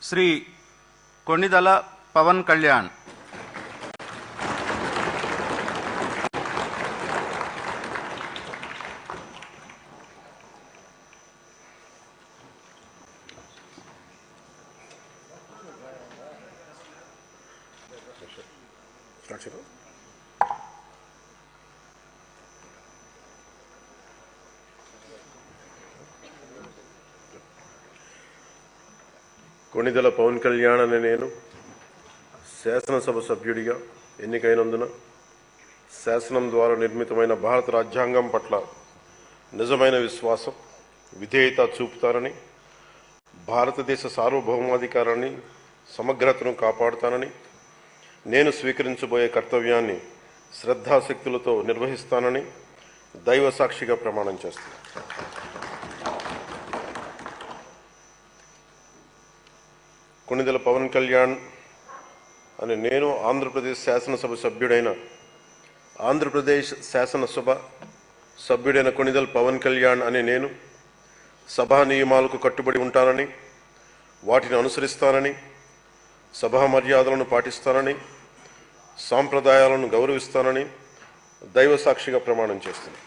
శ్రీ కొణిదల పవన్ కళ్యాణ్. కొణిదెల పవన్ కళ్యాణ్ అనే నేను శాసనసభ సభ్యుడిగా ఎన్నికైనందున శాసనం ద్వారా నిర్మితమైన భారత రాజ్యాంగం పట్ల నిజమైన విశ్వాసం, విధేయత చూపుతానని, భారతదేశ సార్వభౌమాధికారాన్ని, సమగ్రతను కాపాడుతానని, నేను స్వీకరించబోయే కర్తవ్యాన్ని శ్రద్ధాశక్తులతో నిర్వహిస్తానని దైవ సాక్షిగా ప్రమాణం చేస్తాను. కొణిదెల పవన్ కళ్యాణ్ అని నేను ఆంధ్రప్రదేశ్ శాసనసభ సభ్యుడైన కొణిదెల పవన్ కళ్యాణ్ అని నేను సభా నియమాలకు కట్టుబడి ఉంటానని, వాటిని అనుసరిస్తానని, సభా మర్యాదలను పాటిస్తానని, సాంప్రదాయాలను గౌరవిస్తానని దైవ సాక్షిగా ప్రమాణం చేస్తున్నాను.